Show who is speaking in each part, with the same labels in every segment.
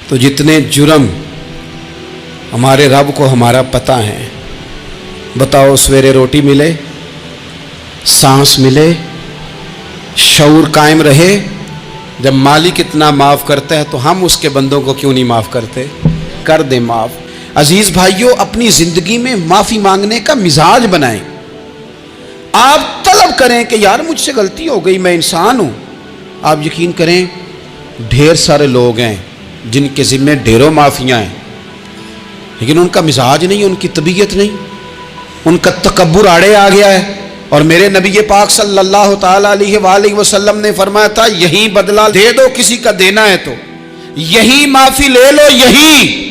Speaker 1: تو جتنے جرم ہمارے رب کو ہمارا پتہ ہے، بتاؤ سویرے روٹی ملے، سانس ملے، شعور قائم رہے، جب مالک اتنا معاف کرتا ہے تو ہم اس کے بندوں کو کیوں نہیں معاف کرتے؟ کر دیں معاف۔ عزیز بھائیوں، اپنی زندگی میں معافی مانگنے کا مزاج بنائیں۔ آپ طلب کریں کہ یار مجھ سے غلطی ہو گئی، میں انسان ہوں۔ آپ یقین کریں ڈھیر سارے لوگ ہیں جن کے ذمہ ڈھیروں معافیاں ہیں، لیکن ان کا مزاج نہیں، ان کی طبیعت نہیں، ان کا تکبر آڑے آ گیا ہے۔ اور میرے نبی پاک صلی اللہ تعالیٰ علیہ وآلہ وسلم نے فرمایا تھا یہی بدلہ دے دو کسی کا دینا ہے تو، یہی معافی لے لو، یہی،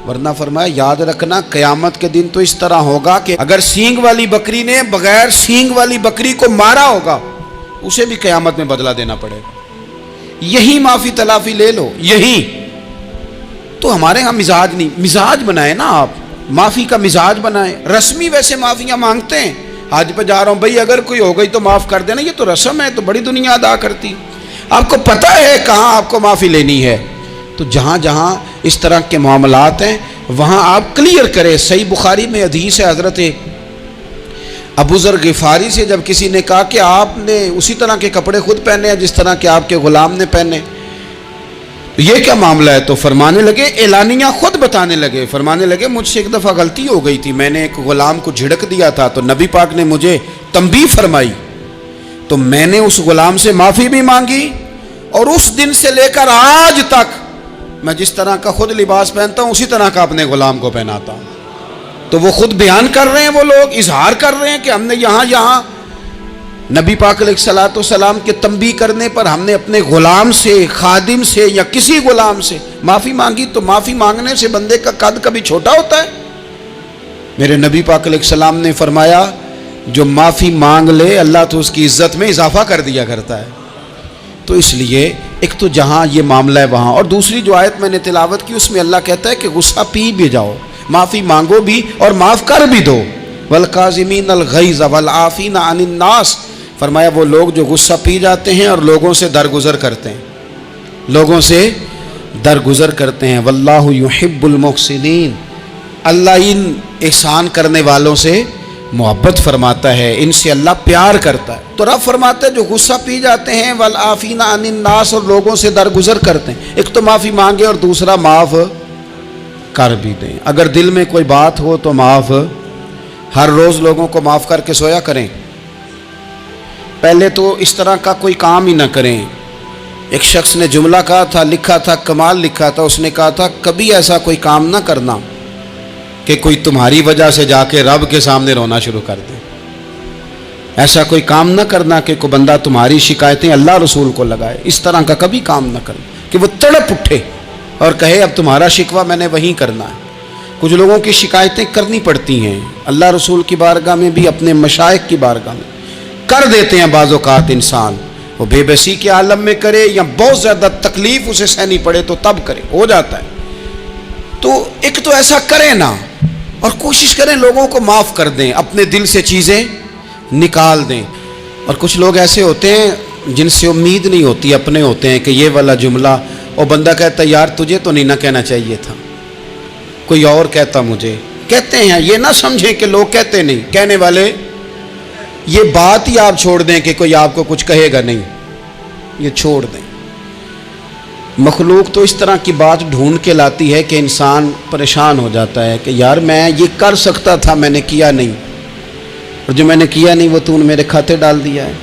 Speaker 1: ورنہ فرمایا یاد رکھنا قیامت کے دن تو اس طرح ہوگا کہ اگر سینگ والی بکری نے بغیر سینگ والی بکری کو مارا ہوگا اسے بھی قیامت میں بدلہ دینا پڑے گا۔ یہی معافی تلافی لے لو، یہی۔ تو ہمارے ہاں مزاج نہیں، مزاج بنائیں نا آپ، معافی کا مزاج بنائیں۔ رسمی ویسے معافیاں مانگتے ہیں، حج پہ جا رہا ہوں بھائی اگر کوئی ہو گئی تو معاف کر دینا، یہ تو رسم ہے، تو بڑی دنیا ادا کرتی۔ آپ کو پتہ ہے کہاں آپ کو معافی لینی ہے، تو جہاں جہاں اس طرح کے معاملات ہیں وہاں آپ کلیئر کریں۔ صحیح بخاری میں حدیث ہے حضرت ابو ذر غفاری سے، جب کسی نے کہا کہ آپ نے اسی طرح کے کپڑے خود پہنے ہیں جس طرح کہ آپ کے غلام نے پہنے، یہ کیا معاملہ ہے؟ تو فرمانے لگے، اعلانیہ خود بتانے لگے، فرمانے لگے مجھ سے ایک دفعہ غلطی ہو گئی تھی، میں نے ایک غلام کو جھڑک دیا تھا تو نبی پاک نے مجھے تنبیہ فرمائی، تو میں نے اس غلام سے معافی بھی مانگی، اور اس دن سے لے کر آج تک میں جس طرح کا خود لباس پہنتا ہوں اسی طرح کا اپنے غلام کو پہناتا ہوں۔ تو وہ خود بیان کر رہے ہیں، وہ لوگ اظہار کر رہے ہیں کہ ہم نے یہاں نبی پاک علیہ الصلوۃ والسلام کے تنبیہ کرنے پر ہم نے اپنے غلام سے، خادم سے یا کسی غلام سے معافی مانگی۔ تو معافی مانگنے سے بندے کا قد کبھی چھوٹا ہوتا ہے؟ میرے نبی پاک علیہ السلام نے فرمایا جو معافی مانگ لے اللہ تو اس کی عزت میں اضافہ کر دیا کرتا ہے۔ تو اس لیے ایک تو جہاں یہ معاملہ ہے وہاں، اور دوسری جو آیت میں نے تلاوت کی اس میں اللہ کہتا ہے کہ غصہ پی بھی جاؤ، معافی مانگو بھی اور معاف کر بھی دو۔ والکاظمین الغیظ والعافین عن الناس، فرمایا وہ لوگ جو غصہ پی جاتے ہیں اور لوگوں سے درگزر کرتے ہیں، لوگوں سے درگزر کرتے ہیں۔ واللہ یحب المحسنین، اللہ ان احسان کرنے والوں سے محبت فرماتا ہے، ان سے اللہ پیار کرتا ہے۔ تو رب فرماتا ہے جو غصہ پی جاتے ہیں والعافین عن الناس، اور لوگوں سے درگزر کرتے ہیں، ایک تو معافی مانگے اور دوسرا معاف کر بھی دیں۔ اگر دل میں کوئی بات ہو تو معاف، ہر روز لوگوں کو معاف کر کے سویا کریں۔ پہلے تو اس طرح کا کوئی کام ہی نہ کریں۔ ایک شخص نے جملہ کہا تھا، لکھا تھا، کمال لکھا تھا، اس نے کہا تھا کبھی ایسا کوئی کام نہ کرنا کہ کوئی تمہاری وجہ سے جا کے رب کے سامنے رونا شروع کر دے۔ ایسا کوئی کام نہ کرنا کہ کوئی بندہ تمہاری شکایتیں اللہ رسول کو لگائے، اس طرح کا کبھی کام نہ کرنا کہ وہ تڑپ اٹھے اور کہے اب تمہارا شکوہ میں نے وہیں کرنا ہے۔ کچھ لوگوں کی شکایتیں کرنی پڑتی ہیں، اللہ رسول کی بارگاہ میں بھی، اپنے مشائخ کی بارگاہ میں کر دیتے ہیں۔ بعض اوقات انسان وہ بے بسی کے عالم میں کرے یا بہت زیادہ تکلیف اسے سہنی پڑے تو تب کرے، ہو جاتا ہے۔ تو ایک تو ایسا کریں نا، اور کوشش کریں لوگوں کو معاف کر دیں، اپنے دل سے چیزیں نکال دیں۔ اور کچھ لوگ ایسے ہوتے ہیں جن سے امید نہیں ہوتی، اپنے ہوتے ہیں کہ یہ والا جملہ، اور بندہ کہتا ہے یار تجھے تو نہیں نہ کہنا چاہیے تھا، کوئی اور کہتا مجھے، کہتے ہیں۔ یہ نہ سمجھیں کہ لوگ کہتے نہیں، کہنے والے، یہ بات ہی آپ چھوڑ دیں کہ کوئی آپ کو کچھ کہے گا نہیں، یہ چھوڑ دیں۔ مخلوق تو اس طرح کی بات ڈھونڈ کے لاتی ہے کہ انسان پریشان ہو جاتا ہے کہ یار میں یہ کر سکتا تھا، میں نے کیا نہیں، اور جو میں نے کیا نہیں وہ تو نے میرے کھاتے ڈال دیا ہے۔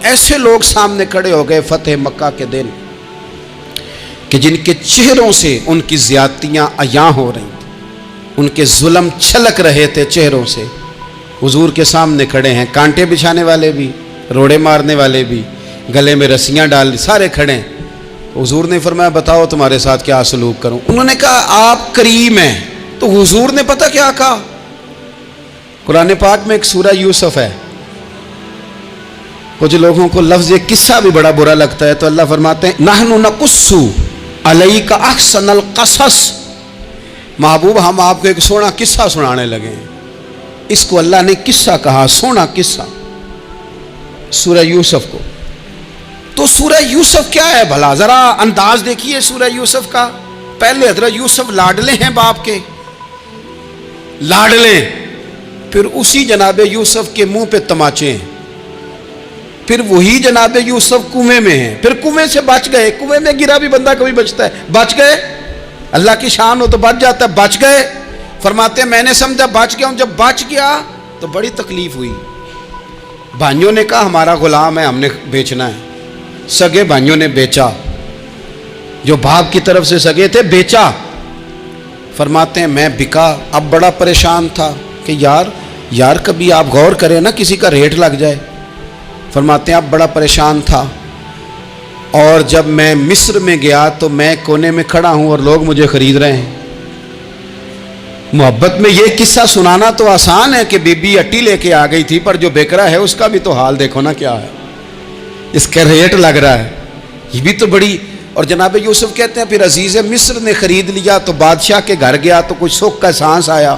Speaker 1: ایسے لوگ سامنے کھڑے ہو گئے فتح مکہ کے دن کہ جن کے چہروں سے ان کی زیادتیاں عیاں ہو رہی تھیں، ان کے ظلم چھلک رہے تھے چہروں سے۔ حضور کے سامنے کھڑے ہیں، کانٹے بچھانے والے بھی، روڑے مارنے والے بھی، گلے میں رسیاں ڈال، سارے کھڑے ہیں۔ حضور نے فرمایا بتاؤ تمہارے ساتھ کیا سلوک کروں؟ انہوں نے کہا آپ کریم ہیں۔ تو حضور نے پتہ کیا کہا؟ قرآن پاک میں ایک سورہ یوسف ہے، کچھ لوگوں کو لفظ یہ قصہ بھی بڑا برا لگتا ہے، تو اللہ فرماتے ہیں نحن نقص علیک احسن القصص، محبوب ہم آپ کو ایک سونا قصہ سنانے لگے ہیں۔ اس کو اللہ نے قصہ کہا، سونا قصہ، سورہ یوسف کو۔ تو سورہ یوسف کیا ہے بھلا؟ ذرا انداز دیکھیے سورہ یوسف کا. پہلے حضرت یوسف لاڈلے ہیں باپ کے، لاڈلے، پھر اسی جناب یوسف کے منہ پہ تماچے ہیں، پھر وہی جناب یوسف کنویں میں ہیں، پھر کنویں سے بچ گئے. کنویں میں گرا بھی بندہ کبھی بچتا ہے؟ بچ گئے. اللہ کی شان ہو تو بچ جاتا ہے. بچ گئے. فرماتے ہیں میں نے سمجھا بچ گیا ہوں. جب بچ گیا تو بڑی تکلیف ہوئی. بھائیوں نے کہا ہمارا غلام ہے، ہم نے بیچنا ہے. سگے بھائیوں نے بیچا، جو باپ کی طرف سے سگے تھے بیچا. فرماتے ہیں میں بکا. اب بڑا پریشان تھا کہ یار کبھی آپ غور کریں نا، کسی کا ریٹ لگ جائے. فرماتے ہیں اب بڑا پریشان تھا، اور جب میں مصر میں گیا تو میں کونے میں کھڑا ہوں اور لوگ مجھے خرید رہے ہیں. محبت میں یہ قصہ سنانا تو آسان ہے کہ بی بی اٹی لے کے آ گئی تھی، پر جو بیکرا ہے اس کا بھی تو حال دیکھو نا کیا ہے، اس کا ریٹ لگ رہا ہے. یہ بھی تو بڑی. اور جناب یوسف کہتے ہیں پھر عزیز مصر نے خرید لیا تو بادشاہ کے گھر گیا تو کچھ سکھ کا سانس آیا.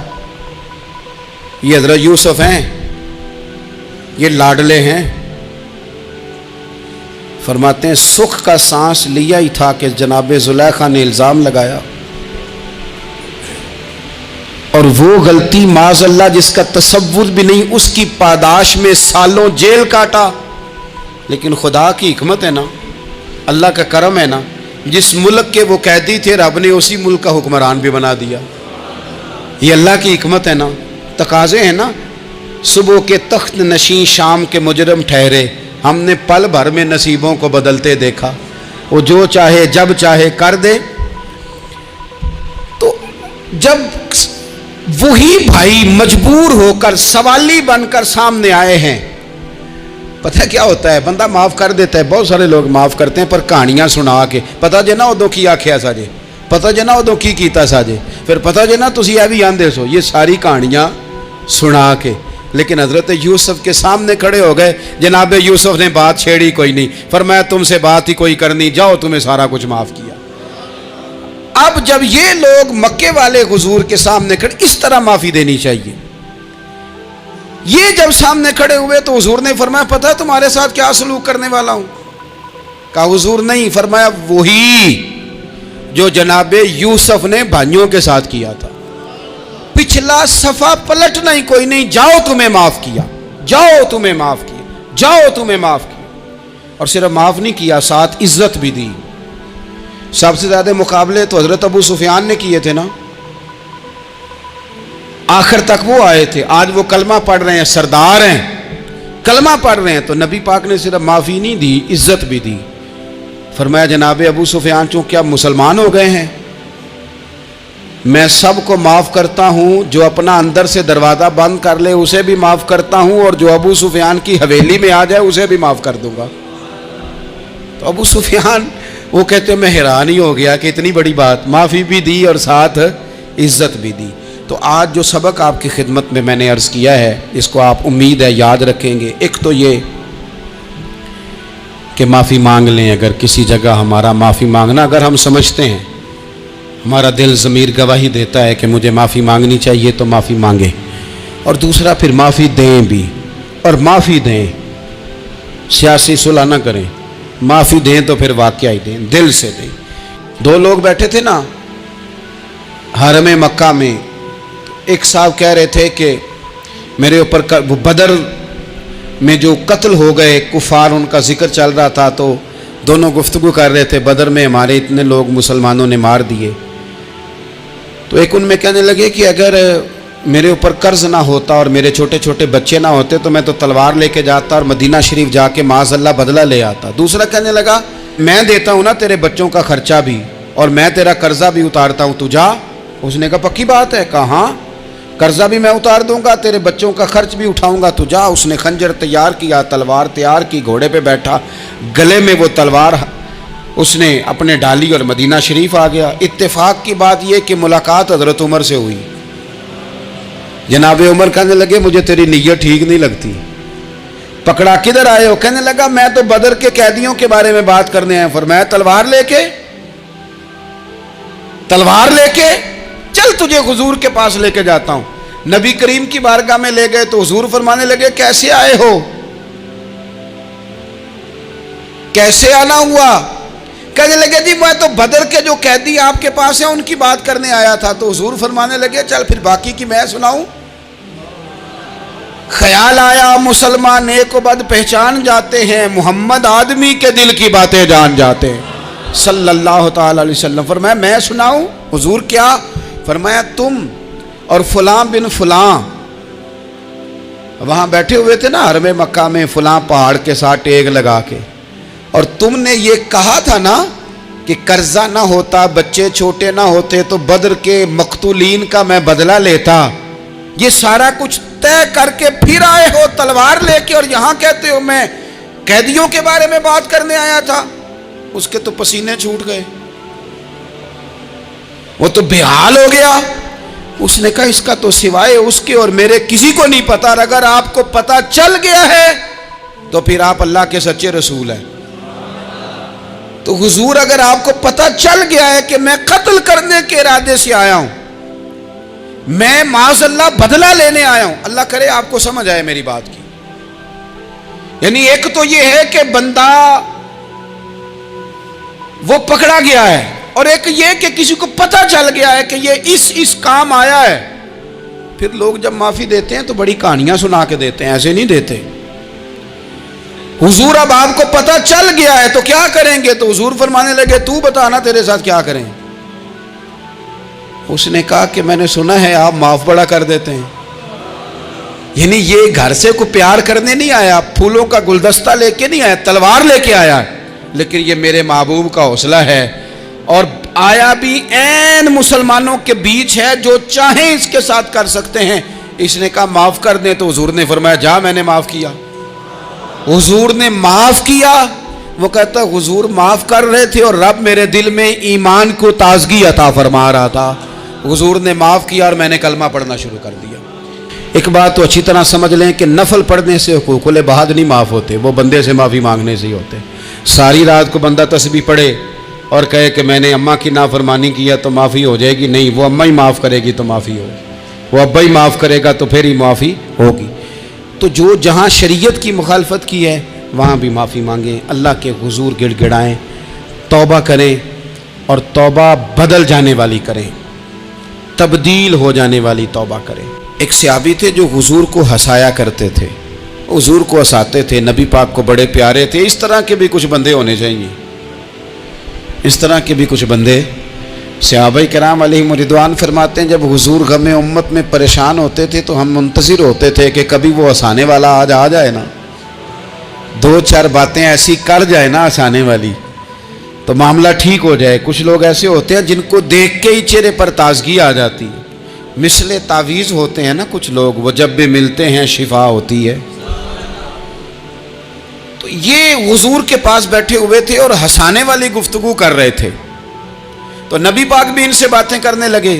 Speaker 1: یہ حضرت یوسف ہیں، یہ لاڈلے ہیں. فرماتے ہیں سکھ کا سانس لیا ہی تھا کہ جناب زلیخا نے الزام لگایا، اور وہ غلطی معاذ اللہ جس کا تصور بھی نہیں، اس کی پاداش میں سالوں جیل کاٹا. لیکن خدا کی حکمت ہے نا، اللہ کا کرم ہے نا، جس ملک کے وہ قیدی تھے رب نے اسی ملک کا حکمران بھی بنا دیا. یہ اللہ کی حکمت ہے نا، تقاضے ہیں نا. صبح کے تخت نشین شام کے مجرم ٹھہرے، ہم نے پل بھر میں نصیبوں کو بدلتے دیکھا. وہ جو چاہے جب چاہے کر دے. تو جب وہی بھائی مجبور ہو کر سوالی بن کر سامنے آئے ہیں، پتہ کیا ہوتا ہے؟ بندہ معاف کر دیتا ہے، بہت سارے لوگ معاف کرتے ہیں، پر کہانیاں سنا کے پتہ جے نا ادو کی آکھیا ساجے، پتہ جے نا ادو کی کیتا ساجے، پھر پتہ جے نا تسی اے بھی آندے سو. یہ ساری کہانیاں سنا کے. لیکن حضرت یوسف کے سامنے کھڑے ہو گئے. جناب یوسف نے بات چھیڑی کوئی نہیں، فرمایا تم سے بات ہی کوئی کرنی، جاؤ تمہیں سارا کچھ معاف کیا. اب جب یہ لوگ مکے والے حضور کے سامنے کھڑے، اس طرح معافی دینی چاہیے. یہ جب سامنے کھڑے ہوئے تو حضور نے فرمایا پتہ ہے تمہارے ساتھ کیا سلوک کرنے والا ہوں؟ کہا حضور نہیں. فرمایا وہی جو جناب یوسف نے بھائیوں کے ساتھ کیا تھا. پچھلا صفحہ پلٹنا ہی کوئی نہیں. جاؤ تمہیں معاف کیا، جاؤ تمہیں معاف کیا، جاؤ تمہیں معاف کیا. اور صرف معاف نہیں کیا، ساتھ عزت بھی دی. سب سے زیادہ مقابلے تو حضرت ابو سفیان نے کیے تھے نا، آخر تک وہ آئے تھے. آج وہ کلمہ پڑھ رہے ہیں، سردار ہیں، کلمہ پڑھ رہے ہیں. تو نبی پاک نے صرف معافی نہیں دی، عزت بھی دی. فرمایا جناب ابو سفیان چونکہ اب مسلمان ہو گئے ہیں، میں سب کو معاف کرتا ہوں. جو اپنا اندر سے دروازہ بند کر لے اسے بھی معاف کرتا ہوں، اور جو ابو سفیان کی حویلی میں آ جائے اسے بھی معاف کر دوں گا. تو ابو سفیان وہ کہتے ہیں میں حیران ہی ہو گیا کہ اتنی بڑی بات، معافی بھی دی اور ساتھ عزت بھی دی. تو آج جو سبق آپ کی خدمت میں میں نے عرض کیا ہے، اس کو آپ امید ہے یاد رکھیں گے. ایک تو یہ کہ معافی مانگ لیں. اگر کسی جگہ ہمارا معافی مانگنا اگر ہم سمجھتے ہیں، ہمارا دل ضمیر گواہی دیتا ہے کہ مجھے معافی مانگنی چاہیے، تو معافی مانگیں. اور دوسرا پھر معافی دیں بھی، اور معافی دیں، سیاسی صلح نہ کریں. معافی دیں تو پھر واقعہ ہی دیں، دل سے دیں. دو لوگ بیٹھے تھے نا حرم مکہ میں. ایک صاحب کہہ رہے تھے کہ میرے اوپر بدر میں جو قتل ہو گئے کفار، ان کا ذکر چل رہا تھا. تو دونوں گفتگو کر رہے تھے، بدر میں ہمارے اتنے لوگ مسلمانوں نے مار دیے. تو ایک ان میں کہنے لگے کہ اگر میرے اوپر قرض نہ ہوتا اور میرے چھوٹے چھوٹے بچے نہ ہوتے تو میں تو تلوار لے کے جاتا اور مدینہ شریف جا کے معاذ اللہ بدلہ لے آتا. دوسرا کہنے لگا میں دیتا ہوں نا تیرے بچوں کا خرچہ بھی، اور میں تیرا قرضہ بھی اتارتا ہوں، تو جا. اس نے کہا پکی بات ہے؟ کہا ہاں، قرضہ بھی میں اتار دوں گا، تیرے بچوں کا خرچ بھی اٹھاؤں گا، تو جا. اس نے خنجر تیار کیا، تلوار تیار کی، گھوڑے پہ بیٹھا، گلے میں وہ تلوار اس نے اپنے ڈالی اور مدینہ شریف آ گیا. اتفاق کی بات یہ کہ ملاقات حضرت عمر سے ہوئی. جناب عمر کہنے لگے مجھے تیری نیت ٹھیک نہیں لگتی. پکڑا کدھر آئے ہو؟ کہنے لگا میں تو بدر کے قیدیوں کے بارے میں بات کرنے آیا. فرمایا تلوار لے کے، تلوار لے کے چل تجھے حضور کے پاس لے کے جاتا ہوں. نبی کریم کی بارگاہ میں لے گئے تو حضور فرمانے لگے کیسے آئے ہو؟ کیسے آنا ہوا؟ کہنے لگے جی میں تو بدر کے جو قیدی آپ کے پاس ہیں ان کی بات کرنے آیا تھا. تو حضور فرمانے لگے چل پھر باقی کی میں سناؤں. خیال آیا مسلمان نیک و بد پہچان جاتے ہیں، محمد آدمی کے دل کی باتیں جان جاتے ہیں صلی اللہ تعالی علیہ وسلم. فرمایا میں سناؤں؟ حضور کیا؟ فرمایا تم اور فلاں بن فلاں وہاں بیٹھے ہوئے تھے نا حرم مکہ میں فلاں پہاڑ کے ساتھ ٹیک لگا کے، اور تم نے یہ کہا تھا نا کہ قرضہ نہ ہوتا، بچے چھوٹے نہ ہوتے تو بدر کے مقتولین کا میں بدلہ لیتا. یہ سارا کچھ طے کر کے پھر آئے ہو تلوار لے کے، اور یہاں کہتے ہو میں قیدیوں کے بارے میں بات کرنے آیا تھا. اس کے تو پسینے چھوٹ گئے، وہ تو بے حال ہو گیا. اس نے کہا اس کا تو سوائے اس کے اور میرے کسی کو نہیں پتا، اور اگر آپ کو پتا چل گیا ہے تو پھر آپ اللہ کے سچے رسول ہیں. تو حضور اگر آپ کو پتا چل گیا ہے کہ میں قتل کرنے کے ارادے سے آیا ہوں، میں معاذ اللہ بدلہ لینے آیا ہوں، اللہ کرے آپ کو سمجھ آئے میری بات کی. یعنی ایک تو یہ ہے کہ بندہ وہ پکڑا گیا ہے، اور ایک یہ کہ کسی کو پتا چل گیا ہے کہ یہ اس کام آیا ہے. پھر لوگ جب معافی دیتے ہیں تو بڑی کہانیاں سنا کے دیتے ہیں، ایسے نہیں دیتے. حضور اب آپ کو پتا چل گیا ہے تو کیا کریں گے؟ تو حضور فرمانے لگے تو بتانا تیرے ساتھ کیا کریں. اس نے کہا کہ میں نے سنا ہے آپ معاف بڑا کر دیتے ہیں. یعنی یہ گھر سے کوئی پیار کرنے نہیں آیا، پھولوں کا گلدستہ لے کے نہیں آیا، تلوار لے کے آیا ہے، لیکن یہ میرے محبوب کا حوصلہ ہے. اور آیا بھی عین مسلمانوں کے بیچ ہے، جو چاہیں اس کے ساتھ کر سکتے ہیں. اس نے کہا معاف کر دیں، تو حضور نے فرمایا جا میں نے معاف کیا. حضور نے معاف کیا. وہ کہتا حضور معاف کر رہے تھے اور رب میرے دل میں ایمان کو تازگی عطا فرما رہا تھا. حضور نے معاف کیا اور میں نے کلمہ پڑھنا شروع کر دیا. ایک بات تو اچھی طرح سمجھ لیں کہ نفل پڑھنے سے حقوق العباد نہیں معاف ہوتے، وہ بندے سے معافی مانگنے سے ہی ہوتے. ساری رات کو بندہ تسبیح پڑھے اور کہے کہ میں نے اماں کی نافرمانی کیا تو معافی ہو جائے گی، نہیں، وہ اماں ہی معاف کرے گی تو معافی ہوگی، وہ ابا ہی معاف کرے گا تو پھر ہی معافی ہوگی. تو جو جہاں شریعت کی مخالفت کی ہے وہاں بھی معافی مانگیں، اللہ کے حضور گڑ گڑائیں، توبہ کریں، اور توبہ بدل جانے والی کریں، تبدیل ہو جانے والی توبہ کریں. ایک صحابی تھے جو حضور کو ہنسایا کرتے تھے، حضور کو ہنساتے تھے، نبی پاک کو بڑے پیارے تھے. اس طرح کے بھی کچھ بندے ہونے چاہیے، اس طرح کے بھی کچھ بندے. صحابہ کرام علیہم رضوان فرماتے ہیں جب حضور غم امت میں پریشان ہوتے تھے تو ہم منتظر ہوتے تھے کہ کبھی وہ ہنسانے والا آج آ جائے نا، دو چار باتیں ایسی کر جائے نا ہنسانے والی، تو معاملہ ٹھیک ہو جائے. کچھ لوگ ایسے ہوتے ہیں جن کو دیکھ کے ہی چہرے پر تازگی آ جاتی ہے، مثل تعویذ ہوتے ہیں نا کچھ لوگ، وہ جب بھی ملتے ہیں شفا ہوتی ہے. تو یہ حضور کے پاس بیٹھے ہوئے تھے اور ہنسانے والی گفتگو کر رہے تھے. تو نبی پاک بھی ان سے باتیں کرنے لگے.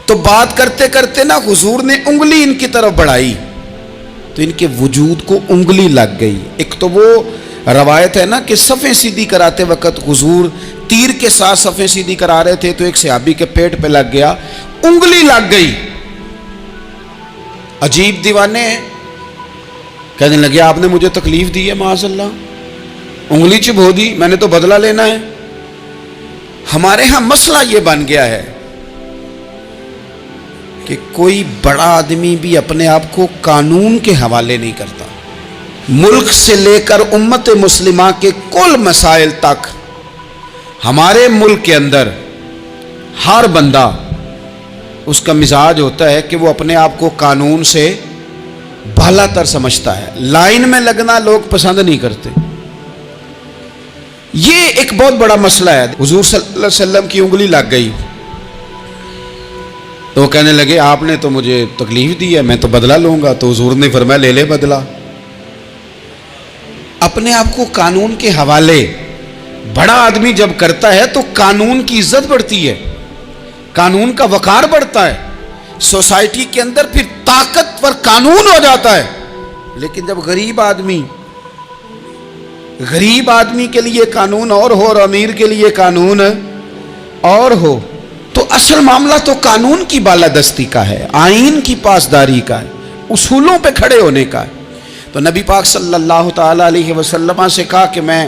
Speaker 1: تو بات کرتے کرتے نا حضور نے انگلی ان کی طرف بڑھائی تو ان کے وجود کو انگلی لگ گئی. ایک تو وہ روایت ہے نا کہ صفیں سیدھی کراتے وقت حضور تیر کے ساتھ صفیں سیدھی کرا رہے تھے تو ایک صحابی کے پیٹ پہ لگ گیا، انگلی لگ گئی. عجیب دیوانے ہیں، کہنے لگے آپ نے مجھے تکلیف دی ہے، معاذ اللہ، انگلی چبھو دی، میں نے تو بدلہ لینا ہے. ہمارے ہاں مسئلہ یہ بن گیا ہے کہ کوئی بڑا آدمی بھی اپنے آپ کو قانون کے حوالے نہیں کرتا. ملک سے لے کر امت مسلمہ کے کل مسائل تک ہمارے ملک کے اندر ہر بندہ اس کا مزاج ہوتا ہے کہ وہ اپنے آپ کو قانون سے بالا تر سمجھتا ہے. لائن میں لگنا لوگ پسند نہیں کرتے. یہ ایک بہت بڑا مسئلہ ہے. حضور صلی اللہ علیہ وسلم کی انگلی لگ گئی تو کہنے لگے آپ نے تو مجھے تکلیف دی ہے، میں تو بدلہ لوں گا. تو حضور نے فرمایا لے لے بدلہ. اپنے آپ کو قانون کے حوالے بڑا آدمی جب کرتا ہے تو قانون کی عزت بڑھتی ہے، قانون کا وقار بڑھتا ہے، سوسائٹی کے اندر پھر طاقتور قانون ہو جاتا ہے. لیکن جب غریب آدمی کے لیے قانون اور ہو اور امیر کے لیے قانون اور ہو تو اصل معاملہ تو قانون کی بالادستی کا ہے، آئین کی پاسداری کا ہے، اصولوں پہ کھڑے ہونے کا ہے. تو نبی پاک صلی اللہ تعالی علیہ وسلم سے کہا کہ میں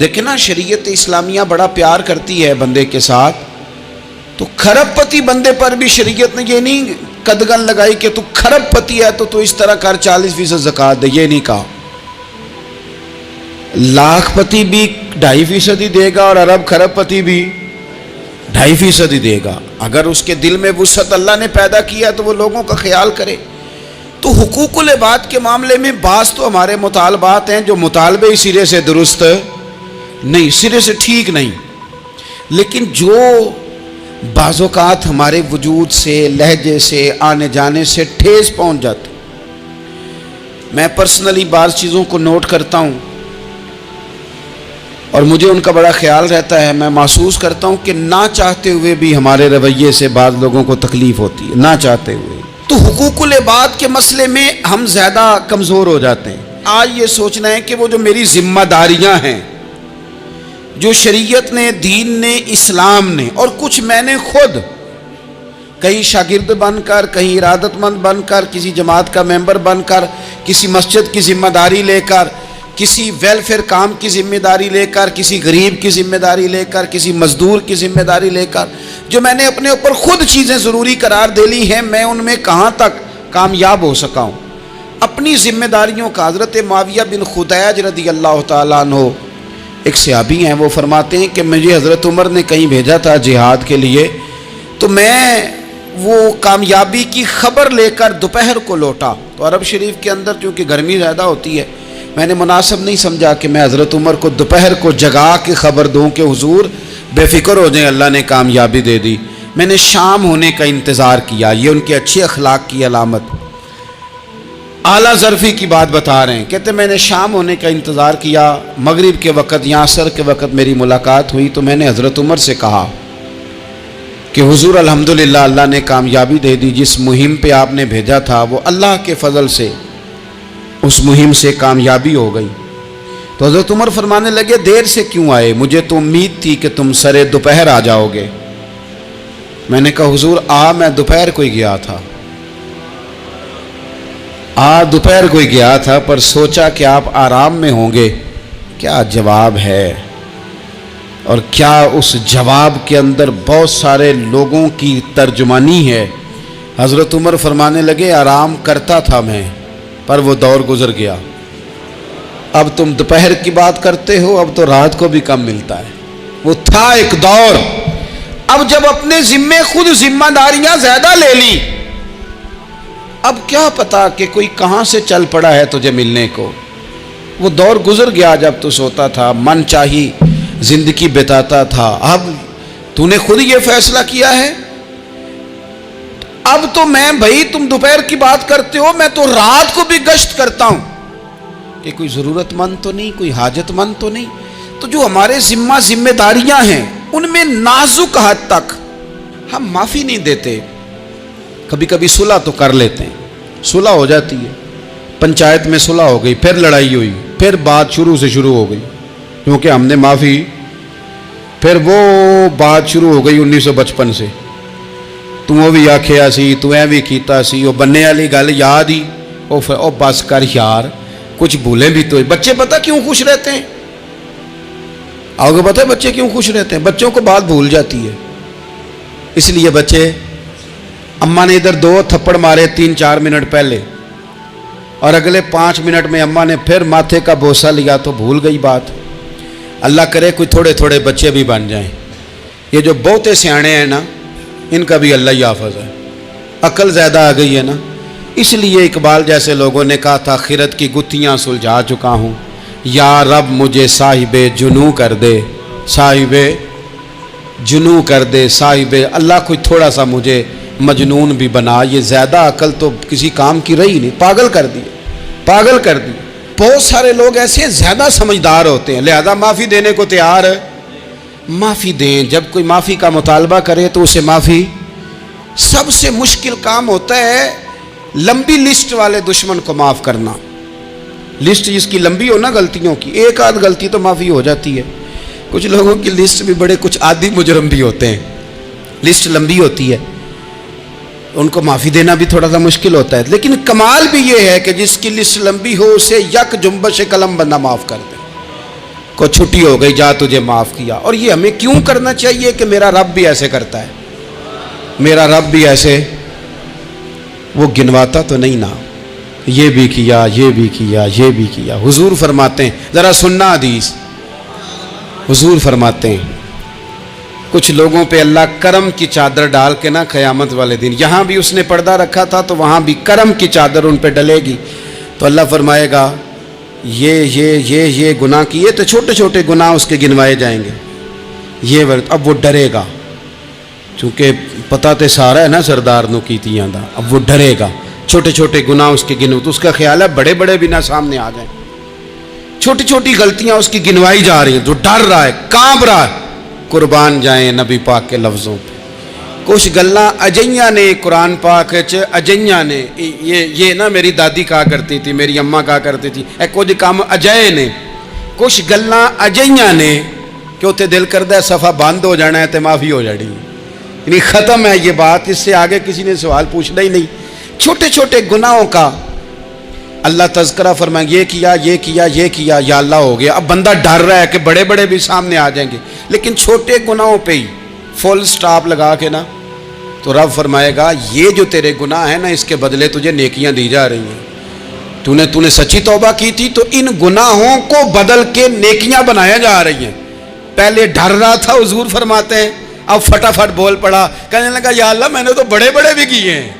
Speaker 1: دیکھیں نا شریعت اسلامیہ بڑا پیار کرتی ہے بندے کے ساتھ، تو کھرب پتی بندے پر بھی شریعت نے یہ نہیں قدغن لگائی کہ تو کھرب پتی ہے تو اس طرح کر 40% زکوٰۃ دے، یہ نہیں کہا۔ لاکھ پتی بھی 2.5% ہی دے گا اور ارب کھرب پتی بھی 2.5% ہی دے گا۔ اگر اس کے دل میں وسعت اللہ نے پیدا کیا تو وہ لوگوں کا خیال کرے۔ تو حقوق العباد کے معاملے میں بعض تو ہمارے مطالبات ہیں جو مطالبے ہی سرے سے درست نہیں، سرے سے ٹھیک نہیں، لیکن جو بعض اوقات ہمارے وجود سے، لہجے سے، آنے جانے سے ٹھیس پہنچ جاتے، میں پرسنلی بعض چیزوں کو نوٹ کرتا ہوں اور مجھے ان کا بڑا خیال رہتا ہے۔ میں محسوس کرتا ہوں کہ نہ چاہتے ہوئے بھی ہمارے رویے سے بعض لوگوں کو تکلیف ہوتی ہے، نہ چاہتے ہوئے۔ تو حقوق العباد کے مسئلے میں ہم زیادہ کمزور ہو جاتے ہیں۔ آج یہ سوچنا ہے کہ وہ جو میری ذمہ داریاں ہیں، جو شریعت نے، دین نے، اسلام نے، اور کچھ میں نے خود کہیں شاگرد بن کر، کہیں ارادت مند بن کر، کسی جماعت کا ممبر بن کر، کسی مسجد کی ذمہ داری لے کر، کسی ویلفیئر کام کی ذمہ داری لے کر، کسی غریب کی ذمہ داری لے کر، کسی مزدور کی ذمہ داری لے کر، جو میں نے اپنے اوپر خود چیزیں ضروری قرار دے لی ہیں، میں ان میں کہاں تک کامیاب ہو سکا ہوں اپنی ذمہ داریوں کا۔ حضرت معاویہ بن خدیج رضی اللہ تعالیٰ عنہ ایک صحابی ہیں، وہ فرماتے ہیں کہ مجھے حضرت عمر نے کہیں بھیجا تھا جہاد کے لیے، تو میں وہ کامیابی کی خبر لے کر دوپہر کو لوٹا۔ تو عرب شریف کے اندر چونکہ گرمی زیادہ ہوتی ہے، میں نے مناسب نہیں سمجھا کہ میں حضرت عمر کو دوپہر کو جگا کے خبر دوں کہ حضور بے فکر ہو جائیں، اللہ نے کامیابی دے دی۔ میں نے شام ہونے کا انتظار کیا، یہ ان کے اچھے اخلاق کی علامت، اعلیٰ ظرفی کی بات بتا رہے ہیں۔ کہتے میں نے شام ہونے کا انتظار کیا، مغرب کے وقت یا عصر کے وقت میری ملاقات ہوئی، تو میں نے حضرت عمر سے کہا کہ حضور الحمدللہ اللہ نے کامیابی دے دی، جس مہم پہ آپ نے بھیجا تھا وہ اللہ کے فضل سے اس مہم سے کامیابی ہو گئی۔ تو حضرت عمر فرمانے لگے دیر سے کیوں آئے؟ مجھے تو امید تھی کہ تم سرے دوپہر آ جاؤ گے۔ میں نے کہا حضور میں دوپہر کو ہی گیا تھا، دوپہر کو ہی گیا تھا، پر سوچا کہ آپ آرام میں ہوں گے۔ کیا جواب ہے، اور کیا اس جواب کے اندر بہت سارے لوگوں کی ترجمانی ہے۔ حضرت عمر فرمانے لگے آرام کرتا تھا میں، پر وہ دور گزر گیا، اب تم دوپہر کی بات کرتے ہو، اب تو رات کو بھی کم ملتا ہے۔ وہ تھا ایک دور، اب جب اپنے ذمے خود ذمہ داریاں زیادہ لے لی، اب کیا پتا کہ کوئی کہاں سے چل پڑا ہے تجھے ملنے کو۔ وہ دور گزر گیا جب تو سوتا تھا، من چاہی زندگی بتاتا تھا، اب تو نے خود یہ فیصلہ کیا ہے، اب تو میں بھائی تم دوپہر کی بات کرتے ہو، میں تو رات کو بھی گشت کرتا ہوں کہ کوئی ضرورت مند تو نہیں، کوئی حاجت مند تو نہیں۔ تو جو ہمارے ذمہ داریاں ہیں ان میں نازک حد تک ہم معافی نہیں دیتے۔ کبھی کبھی صلح تو کر لیتے ہیں، صلح ہو جاتی ہے، پنچایت میں صلح ہو گئی، پھر لڑائی ہوئی، پھر بات شروع سے شروع ہو گئی، کیونکہ ہم نے معافی، پھر وہ بات شروع ہو گئی 1955 سے، تو وہ بھی آکھیا سی، تو اے بھی کیتا سی، وہ بننے والی گل یاد ہی، او بس کر یار، کچھ بھولیں بھی تو۔ بچے پتہ کیوں خوش رہتے ہیں؟ آپ کو پتہ ہے بچے کیوں خوش رہتے ہیں؟ بچوں کو بات بھول جاتی ہے، اس لیے بچے، اماں نے ادھر 2 تھپڑ مارے 3-4 منٹ پہلے، اور اگلے 5 منٹ میں اماں نے پھر ماتھے کا بوسہ لیا تو بھول گئی بات۔ اللہ کرے کوئی تھوڑے تھوڑے بچے بھی بن جائیں۔ یہ جو بہتے سیانے ہیں نا، ان کا بھی اللہ ہی حافظ ہے، عقل زیادہ آ گئی ہے نا۔ اس لیے اقبال جیسے لوگوں نے کہا تھا خرد کی گتھیاں سلجھا چکا ہوں، یا رب مجھے صاحب جنوں کر دے، صاحب جنوں کر دے، صاحب اللہ کوئی تھوڑا سا مجھے مجنون بھی بنا۔ یہ زیادہ عقل تو کسی کام کی رہی نہیں، پاگل کر دی، پاگل کر دی۔ بہت سارے لوگ ایسے ہیں زیادہ سمجھدار ہوتے ہیں، لہذا معافی دینے کو تیار، معافی دیں۔ جب کوئی معافی کا مطالبہ کرے تو اسے معافی، سب سے مشکل کام ہوتا ہے لمبی لسٹ والے دشمن کو معاف کرنا۔ لسٹ جس کی لمبی ہو نا غلطیوں کی، ایک آدھ غلطی تو معافی ہو جاتی ہے۔ کچھ لوگوں کی لسٹ بھی بڑے، کچھ عادی مجرم بھی ہوتے ہیں، لسٹ لمبی ہوتی ہے، ان کو معافی دینا بھی تھوڑا سا مشکل ہوتا ہے۔ لیکن کمال بھی یہ ہے کہ جس کی لسٹ لمبی ہو اسے یک جنبش قلم بندہ معاف کر دے، کو چھٹی ہو گئی، جا تجھے معاف کیا۔ اور یہ ہمیں کیوں کرنا چاہیے کہ میرا رب بھی ایسے کرتا ہے، میرا رب بھی ایسے، وہ گنواتا تو نہیں نا، یہ بھی کیا، یہ بھی کیا، یہ بھی کیا۔ حضور فرماتے ہیں، ذرا سننا حدیث، حضور فرماتے ہیں کچھ لوگوں پہ اللہ کرم کی چادر ڈال کے نا قیامت والے دن، یہاں بھی اس نے پردہ رکھا تھا تو وہاں بھی کرم کی چادر ان پہ ڈلے گی، تو اللہ فرمائے گا یہ گناہ کیے تو چھوٹے چھوٹے گناہ اس کے گنوائے جائیں گے، یہ اب وہ ڈرے گا، چونکہ پتہ تے سارا ہے نا سردار نو کیتیاں دا، اب وہ ڈرے گا، چھوٹے چھوٹے گناہ اس کے گنو، تو اس کا خیال ہے بڑے بڑے بھی نہ سامنے آ جائیں، چھوٹی چھوٹی غلطیاں اس کی گنوائی جا رہی ہیں، جو ڈر رہا ہے، کانپ رہا ہے۔ قربان جائیں نبی پاک کے لفظوں پہ، کچھ گلاں اجیاں نے قرآن پاک اجیاں نے، یہ نا میری دادی کہا کرتی تھی، میری اماں کہا کرتی تھی، اے کچھ کام اجائے نے، کچھ گلاں اجیاں نے کہ اتنے دل کردہ ہے صفحہ بند ہو جانا ہے تو معافی ہو جانی، یعنی ختم ہے یہ بات، اس سے آگے کسی نے سوال پوچھنا ہی نہیں۔ چھوٹے چھوٹے گناہوں کا اللہ تذکرہ فرمائیں، یہ کیا یہ کیا یہ کیا، یا اللہ ہو گیا، اب بندہ ڈر رہا ہے کہ بڑے بڑے بھی سامنے آ جائیں گے، لیکن چھوٹے گناہوں پہ ہی فل سٹاپ لگا کے نا، تو رب فرمائے گا یہ جو تیرے گناہ ہیں نا، اس کے بدلے تجھے نیکیاں دی جا رہی ہیں، تو نے سچی توبہ کی تھی تو ان گناہوں کو بدل کے نیکیاں بنایا جا رہی ہیں۔ پہلے ڈر رہا تھا، حضور فرماتے ہیں، اب فٹافٹ بول پڑا، کہنے لگا یا اللہ میں نے تو بڑے بڑے بھی کیے ہیں،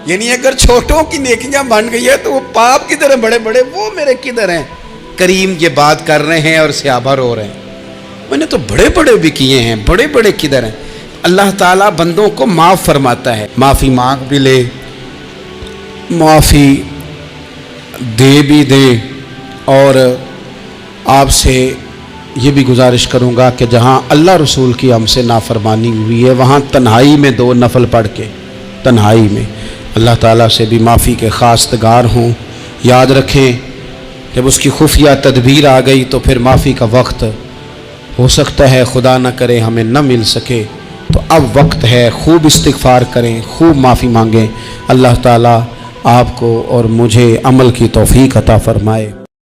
Speaker 1: یعنی اگر چھوٹوں کی نیکیاں بن گئی ہے تو وہ پاپ کدھر ہیں، بڑے بڑے وہ میرے کدھر ہیں۔ کریم یہ بات کر رہے ہیں اور صحابہ رو رہے ہیں، میں نے تو بڑے بڑے بھی کیے ہیں، بڑے بڑے کدھر ہیں۔ اللہ تعالیٰ بندوں کو معاف فرماتا ہے، معافی مانگ بھی لے، معافی دے بھی دے، اور آپ سے یہ بھی گزارش کروں گا کہ جہاں اللہ رسول کی ہم سے نافرمانی ہوئی ہے وہاں تنہائی میں 2 نفل پڑھ کے، تنہائی میں اللہ تعالیٰ سے بھی معافی کے خواستگار ہوں۔ یاد رکھیں جب اس کی خفیہ تدبیر آ گئی تو پھر معافی کا وقت ہو سکتا ہے خدا نہ کرے ہمیں نہ مل سکے، تو اب وقت ہے، خوب استغفار کریں، خوب معافی مانگیں۔ اللہ تعالیٰ آپ کو اور مجھے عمل کی توفیق عطا فرمائے۔